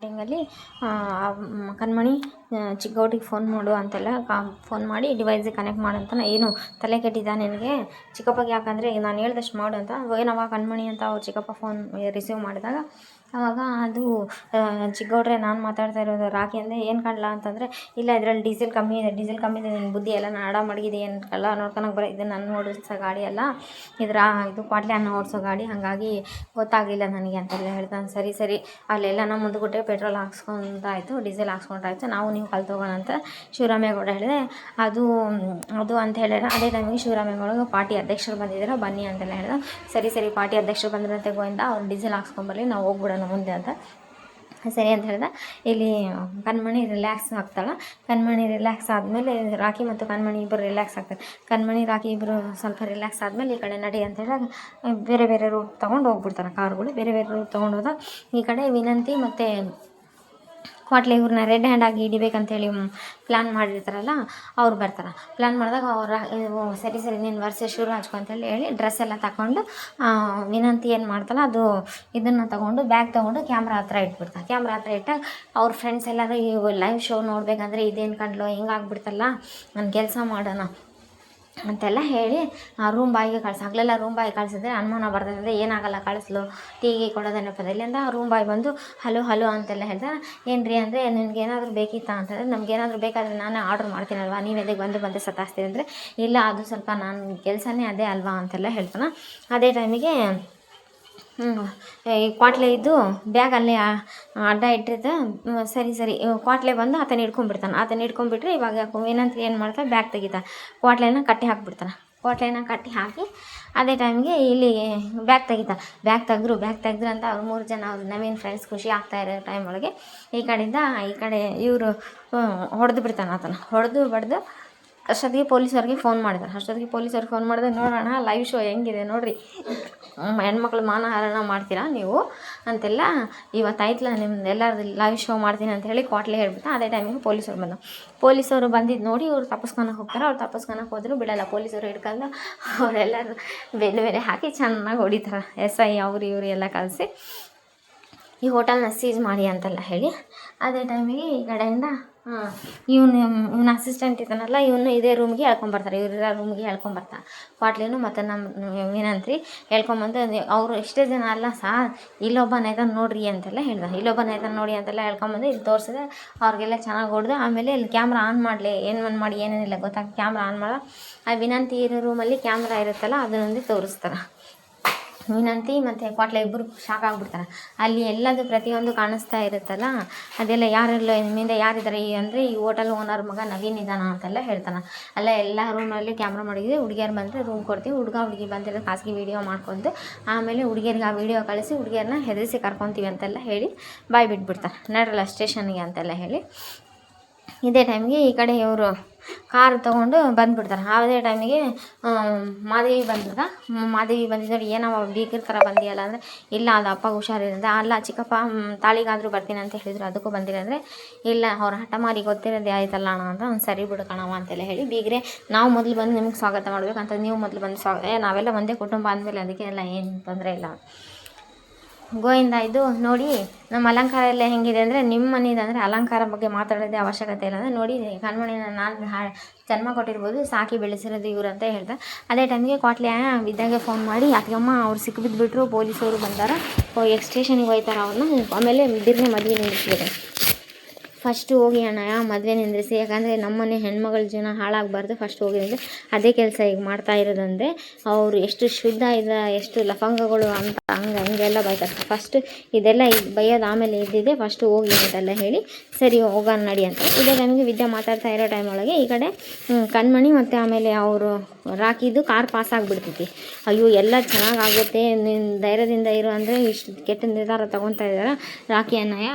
ಟೈಮಲ್ಲಿ ಕಣ್ಮಣಿ ಚಿಕ್ಕವಟಿಗೆ ಫೋನ್ ಮಾಡು ಅಂತೆಲ್ಲ ಫೋನ್ ಮಾಡಿ ಡಿವೈಸಿಗೆ ಕನೆಕ್ಟ್ ಮಾಡಂತ ಏನು ತಲೆ ಕೆಟ್ಟಿದ್ದ ನಿನಗೆ ಚಿಕ್ಕಪ್ಪಗೆ ಯಾಕಂದರೆ ನಾನು ಹೇಳ್ದಷ್ಟು ಮಾಡು ಅಂತ ಏನವ ಕಣ್ಮಣಿ ಅಂತ ಅವ್ರು ಚಿಕ್ಕಪ್ಪ ಫೋನ್ ರಿಸೀವ್ ಮಾಡಿದಾಗ ಆವಾಗ ಅದು ಚಿಕ್ಕಗೌಡ್ರೆ ನಾನು ಮಾತಾಡ್ತಾ ಇರೋದು ರಾಕಿ ಅಂದರೆ ಏನು ಕಾಣಲ್ಲ ಅಂತಂದರೆ ಇಲ್ಲ ಇದರಲ್ಲಿ ಡೀಸೆಲ್ ಕಮ್ಮಿ ಇದೆ ನಿನ್ನ ಬುದ್ಧಿ ಎಲ್ಲ ನಾಡ ಮಡಗಿದೆ ಏನು ಕಲ್ಲ ನೋಡ್ಕೊಳಕ್ಕೆ ಬರೋ ಇದು ನಾನು ಓಡಿಸೋ ಗಾಡಿ ಅಲ್ಲ ಇದು ಕ್ವಾಟ್ಲೆ ಅನ್ನ ಓಡಿಸೋ ಗಾಡಿ ಹಾಗಾಗಿ ಗೊತ್ತಾಗಲಿಲ್ಲ ನನಗೆ ಅಂತೆಲ್ಲ ಹೇಳ್ತಾನೆ. ಸರಿ ಅಲ್ಲೆಲ್ಲ ನಮ್ಮ ಮುಂದುಗುಟ್ಟೆ ಪೆಟ್ರೋಲ್ ಹಾಕ್ಸ್ಕೊಂಡಾಯ್ತು, ಡೀಸೆಲ್ ಹಾಕ್ಸ್ಕೊಂಡಾಯ್ತು, ನೀವು ಕಲ್ತೋಗೋಣ ಅಂತ ಶಿವರಾಮೇಗೌಡ ಹೇಳಿದೆ. ಅದು ಅಂತ ಹೇಳಿದ್ರೆ ಅದೇ ಟೈಮಿಗೆ ಶಿವರಾಮೇಗೌಡ ಪಾರ್ಟಿ ಅಧ್ಯಕ್ಷರು ಬಂದಿದ್ದಾರೆ ಬನ್ನಿ ಅಂತೆಲ್ಲ ಹೇಳಿದ. ಸರಿ ಪಾರ್ಟಿ ಅಧ್ಯಕ್ಷರು ಬಂದಿರಂತೆ ಗೋವಿಂದ ಅವ್ರು ಡೀಸೆಲ್ ಹಾಕ್ಸ್ಕೊಂಬರ್ಲಿ ನಾವು ಹೋಗ್ಬಿಡೋಣ ಮುಂದೆ ಅಂತ ಸರಿ ಅಂತ ಹೇಳಿದ. ಇಲ್ಲಿ ಕಣ್ಮಣಿ ರಿಲ್ಯಾಕ್ಸ್ ಆಗ್ತಾಳೆ. ಕಣ್ಮಣಿ ರಿಲ್ಯಾಕ್ಸ್ ಆದಮೇಲೆ ರಾಕಿ ಮತ್ತು ಕಣ್ಮಣಿ ಇಬ್ಬರು ರಿಲ್ಯಾಕ್ಸ್ ಆಗ್ತಾರೆ. ಕಣ್ಮಣಿ ರಾಕಿ ಇಬ್ಬರು ಸ್ವಲ್ಪ ರಿಲ್ಯಾಕ್ಸ್ ಆದಮೇಲೆ ಈ ಕಡೆ ನಡಿ ಅಂತ ಹೇಳಿದಾಗ ಬೇರೆ ರೂಟ್ ತೊಗೊಂಡು ಹೋಗ್ಬಿಡ್ತಾರೆ. ಕಾರುಗಳು ಬೇರೆ ರೂಟ್ ತೊಗೊಂಡು ಹೋದಾಗ ಈ ಕಡೆ ವಿನಂತಿ ಮತ್ತು ಕ್ವಾಟ್ಲೆ ಇವ್ರನ್ನ ರೆಡ್ ಹ್ಯಾಂಡ್ ಆಗಿ ಹಿಡಿಬೇಕಂತೇಳಿ ಪ್ಲ್ಯಾನ್ ಮಾಡಿರ್ತಾರಲ್ಲ ಅವ್ರು ಬರ್ತಾರೆ. ಪ್ಲ್ಯಾನ್ ಮಾಡಿದಾಗ ಅವ್ರು ಸರಿ ನೀನು ವರ್ಷ ಶುರು ಹಚ್ಕೊ ಅಂತೇಳಿ ಹೇಳಿ ಡ್ರೆಸ್ ಎಲ್ಲ ತಗೊಂಡು ವಿನಂತಿ ಏನು ಮಾಡ್ತಾಳೆ ಅದು ಇದನ್ನು ತೊಗೊಂಡು ಬ್ಯಾಗ್ ತೊಗೊಂಡು ಕ್ಯಾಮ್ರಾ ಹತ್ರ ಇಟ್ಬಿಡ್ತಾರೆ. ಕ್ಯಾಮ್ರಾ ಹತ್ರ ಇಟ್ಟಾಗ ಅವ್ರ ಫ್ರೆಂಡ್ಸ್ ಎಲ್ಲರೂ ಈ ಲೈವ್ ಶೋ ನೋಡಬೇಕಂದ್ರೆ ಇದೇನು ಕಂಡ್ಲು ಹಿಂಗಾಗ್ಬಿಡ್ತಲ್ಲ ನಾನು ಕೆಲಸ ಮಾಡೋಣ ಅಂತೆಲ್ಲ ಹೇಳಿ ರೂಮ್ ಬಾಯಿಗೆ ಹಗಲೆಲ್ಲ ರೂಮ್ ಬಾಯಿಗೆ ಕಳಿಸಿದ್ರೆ ಅನುಮಾನ ಬರ್ತದೆ. ಏನಾಗಲ್ಲ ಕಳಿಸ್ಲು ಟೀಗೆ ಕೊಡೋದೇನಪ್ಪದ ಇಲ್ಲಿಂದ ರೂಮ್ ಬಾಯ್ ಬಂದು ಹಲೋ ಅಂತೆಲ್ಲ ಹೇಳ್ತಾರೆ. ಏನು ರೀ ಅಂದರೆ ನಿಮ್ಗೇನಾದರೂ ಬೇಕಿತ್ತಾ ಅಂತಂದರೆ ನಮಗೇನಾದರೂ ಬೇಕಾದರೆ ನಾನೇ ಆರ್ಡ್ರ್ ಮಾಡ್ತೀನಲ್ವಾ, ನೀವು ಎದಕ್ಕೆ ಬಂದು ಸತಾಸ್ತೀರಿ ಅಂದರೆ ಇಲ್ಲ ಅದು ಸ್ವಲ್ಪ ನನ್ನ ಕೆಲಸನೇ ಅದೇ ಅಲ್ವಾ ಅಂತೆಲ್ಲ ಹೇಳ್ತಾನೆ. ಅದೇ ಟೈಮಿಗೆ ಈ ಕ್ವಾಟ್ಲೆ ಇದ್ದು ಬ್ಯಾಗ್ ಅಲ್ಲೇ ಅಡ್ಡ ಇಟ್ಟಿರ್ತ. ಸರಿ ಕ್ವಾಟ್ಲೆ ಬಂದು ಆತನ ಹಿಡ್ಕೊಂಡ್ಬಿಟ್ರೆ ಇವಾಗ ಏನಂತ ಏನು ಮಾಡ್ತಾರೆ ಬ್ಯಾಗ್ ತೆಗಿತಾ ಕ್ವಾಟ್ಲೆನ ಕಟ್ಟಿ ಹಾಕ್ಬಿಡ್ತಾನೆ. ಕ್ವಾಟ್ಲೆನ ಕಟ್ಟಿ ಹಾಕಿ ಅದೇ ಟೈಮಿಗೆ ಇಲ್ಲಿ ಬ್ಯಾಗ್ ತೆಗೆದ್ರು ಅಂತ ಅವ್ರು 3 ಜನ ಅವ್ರು ನವೀನ್ ಫ್ರೆಂಡ್ಸ್ ಖುಷಿ ಆಗ್ತಾ ಇರೋ ಟೈಮ್ ಒಳಗೆ ಈ ಕಡೆ ಇವರು ಹೊಡೆದು ಬಿಡ್ತಾನೆ. ಆತನ ಹೊಡೆದು ಬಡ್ದು ಅಷ್ಟೊತ್ತಿಗೆ ಪೊಲೀಸವ್ರಿಗೆ ಫೋನ್ ಮಾಡಿದ್ರೆ ನೋಡೋಣ ಲೈವ್ ಶೋ ಹೆಂಗಿದೆ ನೋಡಿರಿ, ಹೆಣ್ಮಕ್ಳು ಮಾನಹಾರಣ ಮಾಡ್ತೀರಾ ನೀವು ಅಂತೆಲ್ಲ ಇವತ್ತಾಯ್ತಲ್ಲ ನಿಮ್ದು ಎಲ್ಲರದ್ದು ಲೈವ್ ಶೋ ಮಾಡ್ತೀನಿ ಅಂತ ಹೇಳಿ ಕ್ವಾಟ್ಲೆ ಹೇಳ್ಬಿಟ್ಟು ಅದೇ ಟೈಮಿಗೆ ಪೊಲೀಸವರು ಬಂದಿದ್ದು ನೋಡಿ ಇವ್ರು ತಪ್ಪಿಸ್ಕೊಳಕ್ಕೆ ಹೋಗ್ತಾರೆ. ಅವ್ರು ತಪ್ಪಿಸ್ಕೊಳಕ್ಕೆ ಹೋದರೂ ಬಿಡಲ್ಲ. ಪೊಲೀಸರು ಹಿಡ್ಕೊಂಡು ಅವರೆಲ್ಲರೂ ಬೇರೆ ಹಾಕಿ ಚೆನ್ನಾಗಿ ಹೊಡಿತಾರೆ. SI ಅವರು ಇವರು ಎಲ್ಲ ಕಳಿಸಿ ಈ ಹೋಟೆಲ್ನ ಸೀಜ್ ಮಾಡಿ ಅಂತೆಲ್ಲ ಹೇಳಿ ಅದೇ ಟೈಮಿಗೆ ಈ ಕಡೆಯಿಂದ ಇವನ ಅಸಿಸ್ಟೆಂಟ್ ಇದ್ದಾನಲ್ಲ ಇವನು ಇದೇ ರೂಮ್ಗೆ ಹೇಳ್ಕೊಂಬರ್ತಾರೆ. ಇವರಿರೋ ರೂಮ್ಗೆ ಹೇಳ್ಕೊಂಬರ್ತಾನೆ. ಕ್ವಾಟ್ಲೇನು ಮತ್ತು ನಮ್ಮ ವಿನಂತಿ ಹೇಳ್ಕೊಂಬಂದು ಅವರು ಎಷ್ಟೇ ಜನ ಅಲ್ಲ ಇಲ್ಲೊಬ್ಬನ ಇದ್ದಾನೆ ನೋಡ್ರಿ ಅಂತೆಲ್ಲ ನೋಡಿ ಅಂತೆಲ್ಲ ಹೇಳ್ಕೊಂಬಂದು ಇಲ್ಲಿ ತೋರಿಸಿದೆ. ಅವ್ರಿಗೆಲ್ಲ ಚೆನ್ನಾಗಿ ಹೊಡೆದು ಆಮೇಲೆ ಇಲ್ಲಿ ಕ್ಯಾಮ್ರಾ ಆನ್ ಮಾಡಲಿ ಏನೇನಿಲ್ಲ ಗೊತ್ತಾಗ ಕ್ಯಾಮ್ರಾ ಆನ್ ಮಾಡೋ ಆ ವಿನಂತಿ ಇರೋ ರೂಮಲ್ಲಿ ಕ್ಯಾಮ್ರಾ ಇರುತ್ತಲ್ಲ ಅದನ್ನೊಂದು ತೋರಿಸ್ತಾರೆ. ವಿನಂತಿ ಮತ್ತು ಕ್ವಾಟ್ಲೆ ಇಬ್ಬರು ಶಾಕ್ ಆಗಿಬಿಡ್ತಾರೆ. ಅಲ್ಲಿ ಎಲ್ಲದು ಪ್ರತಿಯೊಂದು ಕಾಣಿಸ್ತಾ ಇರುತ್ತಲ್ಲ ಅದೆಲ್ಲ ಯಾರೆಲ್ಲ ನಿಮ್ಮಿಂದ ಯಾರಿದ್ದಾರೆ ಅಂದರೆ ಈ ಹೋಟೆಲ್ ಓನರ್ ಮಗ ನವೀನ್ ಇದ್ದಾನ ಅಂತೆಲ್ಲ ಹೇಳ್ತಾನೆ. ಅಲ್ಲ ಎಲ್ಲ ರೂಮಲ್ಲಿ ಕ್ಯಾಮ್ರಾ ಮಾಡಿದ್ವಿ, ಹುಡುಗಿಯರು ಬಂದರೆ ರೂಮ್ ಕೊಡ್ತೀವಿ, ಹುಡುಗಿ ಬಂದಿರೋ ಖಾಸಗಿ ವೀಡಿಯೋ ಮಾಡ್ಕೊಂಡು ಆಮೇಲೆ ಹುಡುಗಿಯರಿಗೆ ಆ ವೀಡಿಯೋ ಕಳಿಸಿ ಹುಡುಗಿಯರನ್ನ ಹೆದರಿಸಿ ಕರ್ಕೊತೀವಿ ಅಂತೆಲ್ಲ ಹೇಳಿ ಬಾಯ್ ಬಿಟ್ಬಿಡ್ತಾರೆ. ನಡ್ರಲ್ಲ ಸ್ಟೇಷನ್ಗೆ ಅಂತೆಲ್ಲ ಹೇಳಿ ಇದೇ ಟೈಮಿಗೆ ಈ ಕಡೆ ಇವರು ಕಾರ್ ತೊಗೊಂಡು ಬಂದುಬಿಡ್ತಾರೆ. ಅದೇ ಟೈಮಿಗೆ ಮಾದೇವಿ ಬಂದಿದ್ದವ್ರು ಏನವ ಬೀಗರ ಥರ ಬಂದಿಯಲ್ಲ ಅಂದರೆ ಇಲ್ಲ ಅದು ಅಪ್ಪಗೆ ಹುಷಾರಿರಂತೆ. ಅಲ್ಲ ಚಿಕ್ಕಪ್ಪ ತಾಳಿಗಾದರೂ ಬರ್ತೀನಿ ಅಂತ ಹೇಳಿದ್ರು ಅದಕ್ಕೂ ಬಂದಿಲ್ಲ ಅಂದರೆ ಇಲ್ಲ ಅವ್ರ ಹಠಮಾರಿ ಗೊತ್ತಿರೋದೇ ಆಯ್ತಲ್ಲ ಅಣ್ಣ ಅಂತ ಒಂದು ಸರಿ ಬಿಡು ಕಣವ ಅಂತೆಲ್ಲ ಹೇಳಿ ಬೀಗ್ರೆ ನಾವು ಮೊದಲು ಬಂದು ನಿಮಗೆ ಸ್ವಾಗತ ಮಾಡಬೇಕಂತ ನೀವು ಮೊದಲು ಬಂದು ನಾವೆಲ್ಲ ಒಂದೇ ಕುಟುಂಬ ಅಂದಮೇಲೆ ಅದಕ್ಕೆ ಎಲ್ಲ ಏನು ತೊಂದರೆ ಇಲ್ಲ. ಗೋವಿಂದ ಇದು ನೋಡಿ ನಮ್ಮ ಅಲಂಕಾರ ಎಲ್ಲ ಹೆಂಗಿದೆ ಅಂದರೆ ನಿಮ್ಮ ಮನೇದು ಅಂದರೆ ಅಲಂಕಾರ ಬಗ್ಗೆ ಮಾತಾಡೋದೇ ಅವಶ್ಯಕತೆ ಇಲ್ಲ ಅಂದರೆ ನೋಡಿ ಕಣ್ಮಣಿನ ನಾನು ಜನ್ಮ ಕೊಟ್ಟಿರ್ಬೋದು, ಸಾಕಿ ಬೆಳೆಸಿರೋದು ಇವರು ಅಂತ ಹೇಳ್ತಾರೆ. ಅದೇ ಟೈಮಿಗೆ ಕ್ವಾಟ್ಲೆ ಬಿದ್ದಾಗ ಫೋನ್ ಮಾಡಿ ಅತ್ತಿಗಮ್ಮ ಅವ್ರು ಸಿಕ್ಕಿಬಿದ್ದುಬಿಟ್ರು, ಪೊಲೀಸವರು ಬಂದಾರ ಸ್ಟೇಷನಿಗೆ ಹೋಯ್ತಾರೆ. ಅವ್ರನ್ನ ಆಮೇಲೆ ಬಿರ್ನೆ ಮದುವೆ ನಿಲ್ಲಿಸಿದ್ದಾರೆ. ಫಸ್ಟು ಹೋಗಿ ಅಣ್ಣಯ್ಯ ಮದುವೆ ನಿಂದ್ರಿಸಿ, ಯಾಕಂದರೆ ನಮ್ಮನೆ ಹೆಣ್ಮಗಳ ಜೀವನ ಹಾಳಾಗಬಾರ್ದು, ಫಸ್ಟ್ ಹೋಗಿ ಅಂದರೆ ಅದೇ ಕೆಲಸ ಈಗ ಮಾಡ್ತಾ ಇರೋದಂದರೆ ಅವರು ಎಷ್ಟು ಶುದ್ಧ ಇದೆ ಎಷ್ಟು ಲಫಂಗಗಳು ಅಂತ ಹಂಗೆಲ್ಲ ಬೈತಾರೆ. ಫಸ್ಟ್ ಇದೆಲ್ಲ ಈಗ ಬೈಯೋದು ಆಮೇಲೆ ಇದ್ದಿದೆ ಫಸ್ಟು ಹೋಗಿ ಅಂತೆಲ್ಲ ಹೇಳಿ ಸರಿ ಹೋಗೋಣ ನಡಿ ಅಂತ. ಇದೇ ಟೈಮಿಗೆ ವಿದ್ಯಾ ಮಾತಾಡ್ತಾ ಇರೋ ಟೈಮ್ ಒಳಗೆ ಈ ಕಡೆ ಕಣ್ಮಣಿ ಮತ್ತು ಆಮೇಲೆ ಅವರು ರಾಕಿದು ಕಾರ್ ಪಾಸ್ ಆಗಿಬಿಡ್ತೈತಿ. ಅಯ್ಯೋ ಎಲ್ಲ ಚೆನ್ನಾಗಾಗುತ್ತೆ ನೀನು ಧೈರ್ಯದಿಂದ ಇರು ಅಂದರೆ ಇಷ್ಟು ಕೆಟ್ಟ ನಿರ್ಧಾರ ತೊಗೊತಾ ಇದ್ದಾರೆ ರಾಕಿ ಅಣ್ಣಯ್ಯ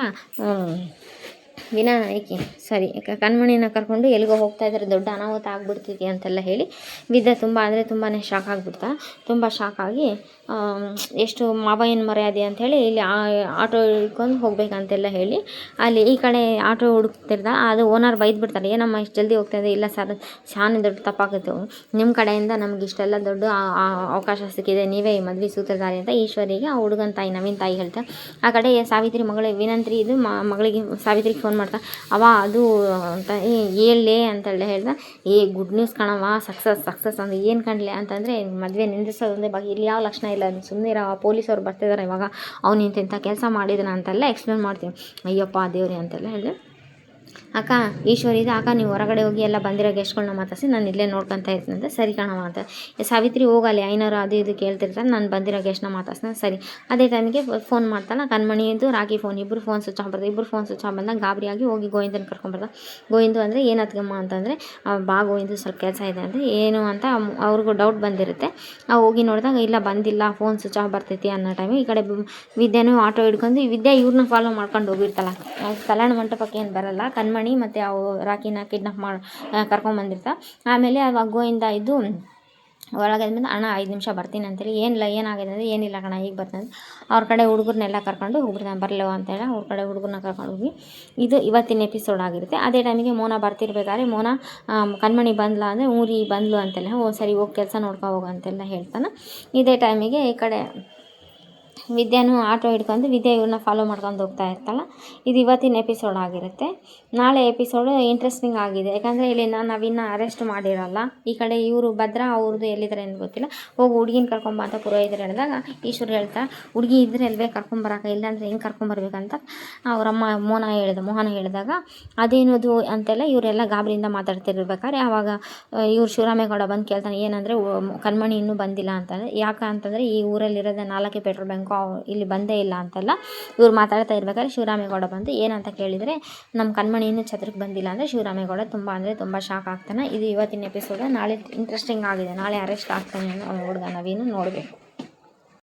ವಿನಾಯಕಿ ಸಾರಿ ಕಣ್ಮಣಿನ ಕರ್ಕೊಂಡು ಎಲ್ಲಿಗೋ ಹೋಗ್ತಾ ಇದ್ದಾರೆ, ದೊಡ್ಡ ಅನಾಹುತ ಆಗ್ಬಿಡ್ತೈತಿ ಅಂತೆಲ್ಲ ಹೇಳಿ ವಿದ್ಯೆ ತುಂಬ ಅಂದರೆ ತುಂಬಾ ಶಾಕ್ ಆಗಿಬಿಡ್ತಾ. ತುಂಬ ಶಾಕ್ ಆಗಿ ಎಷ್ಟು ಮಾವ ಏನು ಮರ್ಯಾದೆ ಅಂಥೇಳಿ ಇಲ್ಲಿ ಆಟೋ ಹಿಡ್ಕೊಂಡು ಹೋಗ್ಬೇಕಂತೆಲ್ಲ ಹೇಳಿ ಅಲ್ಲಿ ಈ ಕಡೆ ಆಟೋ ಹುಡುಕ್ತಿರ್ದ. ಅದು ಓನರ್ ಬೈದ್ಬಿಡ್ತಾರೆ, ಏನಮ್ಮ ಇಷ್ಟು ಜಲ್ದಿ ಹೋಗ್ತಾ ಇದೆ, ಇಲ್ಲ ಸರ್ ಶಾನೆ ದೊಡ್ಡ ತಪ್ಪಾಗಿತ್ತು, ನಿಮ್ಮ ಕಡೆಯಿಂದ ನಮ್ಗೆ ಇಷ್ಟೆಲ್ಲ ದೊಡ್ಡ ಅವಕಾಶ ಸಿಕ್ಕಿದೆ, ನೀವೇ ಈ ಮದುವೆ ಸೂತ್ರಧಾರಿ ಅಂತ ಈಶ್ವರಿಗೆ ಆ ಹುಡುಗನ ತಾಯಿ ನವೀನ್ ತಾಯಿ ಹೇಳ್ತಾರೆ. ಆ ಕಡೆ ಸಾವಿತ್ರಿ ಮಗಳು ವಿನಂತ್ರಿ ಇದು ಮಗಳಿಗೆ ಸಾವಿತ್ರಿಗೆ ಫೋನ್ ಮಾಡ್ತಾ ಅದು ಅಂತ ಹೇಳಲೇ ಅಂತೇಳಿ ಹೇಳ್ದೆ. ಗುಡ್ ನ್ಯೂಸ್ ಕಣವ, ಸಕ್ಸಸ್ ಅಂದ್ರೆ ಏನು ಕಾಣಲೆ ಅಂತಂದರೆ ಮದುವೆ ನಿಂದಿಸೋದೊಂದೇ ಬಾಕಿ, ಇಲ್ಲಿ ಯಾವ ಲಕ್ಷಣ ಇಲ್ಲ, ಸುಮ್ಮನೆ ಪೊಲೀಸವ್ರು ಬರ್ತಿದ್ದಾರೆ ಇವಾಗ, ಅವ್ನು ಇಂಥ ಕೆಲಸ ಮಾಡಿದನ ಅಂತೆಲ್ಲ ಎಕ್ಸ್ಪ್ಲೇನ್ ಮಾಡ್ತೀವಿ. ಅಯ್ಯಪ್ಪ ದೇವ್ರಿ ಅಂತೆಲ್ಲ ಹೇಳಿದೆ. ಅಕ್ಕ ಈಶ್ವರಿದೆ, ಅಕ್ಕ ನೀವು ಹೊರಗಡೆ ಹೋಗಿ ಎಲ್ಲ ಬಂದಿರೋ ಗೆಸ್ಟ್ಗಳನ್ನ ಮಾತಾಡಿಸಿ ನಾನು ಇಲ್ಲೇ ನೋಡ್ಕೊತಾ ಇರ್ತೀನಿ ಅಂತ. ಸರಿ ಕಣವ ಅಂತ ಸಾವಿತ್ರಿ ಹೋಗಲಿ, ಐನೂರು ಅದು ಇದು ಕೇಳ್ತಿರ್ತಾರೆ, ನಾನು ಬಂದಿರೋ ಗೆಸ್ಟ್ನ ಮಾತಾಡ್ಸ್ತಾನೆ. ಸರಿ ಅದೇ ಟೈಮಿಗೆ ಫೋನ್ ಮಾಡ್ತಾನೆ ಕಣ್ಮಣಿದು ರಾಗಿ ಫೋನ್, ಇಬ್ಬರು ಫೋನ್ ಸ್ವಿಚ್ ಆಫ್ ಬರ್ತಾರೆ. ಇಬ್ಬರು ಫೋನ್ ಸ್ವಿಚ್ ಆಫ್ ಬಂದಾಗ ಗಾಬರಿಯಾಗಿ ಹೋಗಿ ಗೋವಿಂದನ ಕರ್ಕೊಂಡ್ಬರ್ತಾರೆ. ಗೋವಿಂದು ಅಂದರೆ ಏನು ಅತ್ಗಮ್ಮ ಅಂತಂದರೆ ಬಾ ಗೋವಿಂದು ಸ್ವಲ್ಪ ಕೆಲಸ ಇದೆ ಅಂದರೆ ಏನು ಅಂತ ಅವ್ರಿಗೂ ಡೌಟ್ ಬಂದಿರುತ್ತೆ. ಹೋಗಿ ನೋಡಿದಾಗ ಇಲ್ಲ ಬಂದಿಲ್ಲ, ಫೋನ್ ಸ್ವಿಚ್ ಆಫ್ ಬರ್ತೈತಿ ಅನ್ನೋ ಟೈಮಿಗೆ ಈ ಕಡೆ ವಿದ್ಯಾನು ಆಟೋ ಹಿಡ್ಕೊಂಡು ವಿದ್ಯಾ ಇವ್ರನ್ನ ಫಾಲೋ ಮಾಡ್ಕೊಂಡು ಹೋಗಿರ್ತಾಳೆ. ಕಲ್ಯಾಣ ಮಂಟಪಕ್ಕೆ ಏನು ಬರಲ್ಲ, ಕಣ್ಮಣಿ ಮತ್ತು ಅವು ರಾಕಿನ ಕಿಡ್ನಾಪ್ ಮಾಡಿ ಕರ್ಕೊಂಬಂದಿರ್ತಾರೆ. ಆಮೇಲೆ ಅವಾಗ ಗೋವಿಂದ ಇದು ಒಳಗಾದ್ಮೇಲೆ ಅಣ್ಣ 5 ನಿಮಿಷ ಬರ್ತೀನಿ ಅಂತೇಳಿ, ಏನಾಗಿದೆ ಅಂದರೆ ಏನಿಲ್ಲ ಕಣ ಈಗ ಬರ್ತೀನಿ ಅಂತ ಅವ್ರ ಕಡೆ ಹುಡುಗರನ್ನೆಲ್ಲ ಕರ್ಕೊಂಡು ಹೋಗ್ಬಿಡ್ತಾನೆ. ಬರಲೋ ಅಂತೇಳಿ ಅವ್ರ ಕಡೆ ಹುಡುಗರನ್ನ ಕರ್ಕೊಂಡು ಹೋಗಿ ಇದು ಇವತ್ತಿನ ಎಪಿಸೋಡ್ ಆಗಿರುತ್ತೆ. ಅದೇ ಟೈಮಿಗೆ ಮೋನ ಬರ್ತಿರ್ಬೇಕಾದ್ರೆ ಮೋನ ಕಣ್ಮಣಿ ಬಂದ್ಲ ಅಂದರೆ ಊರಿ ಬಂದ್ಲು ಅಂತೆಲ್ಲ, ಸರಿ ಹೋಗಿ ಕೆಲಸ ನೋಡ್ಕೊ ಹೋಗು ಅಂತೆಲ್ಲ ಹೇಳ್ತಾನೆ. ಇದೇ ಟೈಮಿಗೆ ಈ ಕಡೆ ವಿದ್ಯಾನು ಆಟೋ ಹಿಡ್ಕೊಂಡು ವಿದ್ಯಾ ಇವ್ರನ್ನ ಫಾಲೋ ಮಾಡ್ಕೊಂಡು ಹೋಗ್ತಾ ಇರ್ತಾಳೆ. ಇದು ಇವತ್ತಿನ ಎಪಿಸೋಡ್ ಆಗಿರುತ್ತೆ. ನಾಳೆ ಎಪಿಸೋಡು ಇಂಟ್ರೆಸ್ಟಿಂಗ್ ಆಗಿದೆ, ಯಾಕಂದರೆ ಇಲ್ಲಿ ನಾವಿನ್ನ ಅರೆಸ್ಟ್ ಮಾಡಿರಲ್ಲ. ಈ ಕಡೆ ಇವರು ಭದ್ರಾ ಅವ್ರದ್ದು ಎಲ್ಲಿದ್ದಾರೆ ಅಂತ ಗೊತ್ತಿಲ್ಲ, ಹೋಗಿ ಹುಡುಗಿನ ಕರ್ಕೊಂಬ ಅಂತ ಪುರೋಹಿತರು ಹೇಳಿದಾಗ ಈಶ್ವರ್ ಹೇಳ್ತಾರೆ ಹುಡುಗಿ ಇದ್ದರೆ ಅಲ್ವೇ ಕರ್ಕೊಂಬರಕ, ಇಲ್ಲಾಂದರೆ ಹೆಂಗೆ ಕರ್ಕೊಂಬರ್ಬೇಕಂತ ಅವರಮ್ಮ ಮೋಹನ ಹೇಳಿದಾಗ ಅದೇನದು ಅಂತೆಲ್ಲ ಇವರೆಲ್ಲ ಗಾಬರಿಯಿಂದ ಮಾತಾಡ್ತಿರ್ಬೇಕಾದ್ರೆ ಆವಾಗ ಇವ್ರು ಶಿವರಾಮೇಗೌಡ ಬಂದು ಕೇಳ್ತಾನೆ, ಏನಂದರೆ ಕಣ್ಮಣಿ ಇನ್ನೂ ಬಂದಿಲ್ಲ ಅಂತಂದರೆ. ಯಾಕಂತಂದರೆ ಈ ಊರಲ್ಲಿರೋದೇ 4 ಪೆಟ್ರೋಲ್ ಬ್ಯಾಂಕು, ಇಲ್ಲಿ ಬಂದೇ ಇಲ್ಲ ಅಂತೆಲ್ಲ ಇವ್ರು ಮಾತಾಡ್ತಾ ಇರ್ಬೇಕಾದ್ರೆ ಶಿವರಾಮೇಗೌಡ ಬಂದು ಏನಂತ ಕೇಳಿದರೆ ನಮ್ಮ ಕಣ್ಮಣಿ ಇನ್ನೂ ಛತ್ರಕ್ಕೆ ಬಂದಿಲ್ಲ ಅಂದರೆ ಶಿವರಾಮೇಗೌಡ ತುಂಬ ಶಾಕ್ ಆಗ್ತಾನೆ. ಇದು ಇವತ್ತಿನ ಎಪಿಸೋಡ್. ನಾಳೆ ಇಂಟ್ರೆಸ್ಟಿಂಗ್ ಆಗಿದೆ, ನಾಳೆ ಅರೆಸ್ಟ್ ಆಗ್ತಾನೆ ಅನ್ನೋ ಹುಡುಗ ನವೀನು ನೋಡಬೇಕು.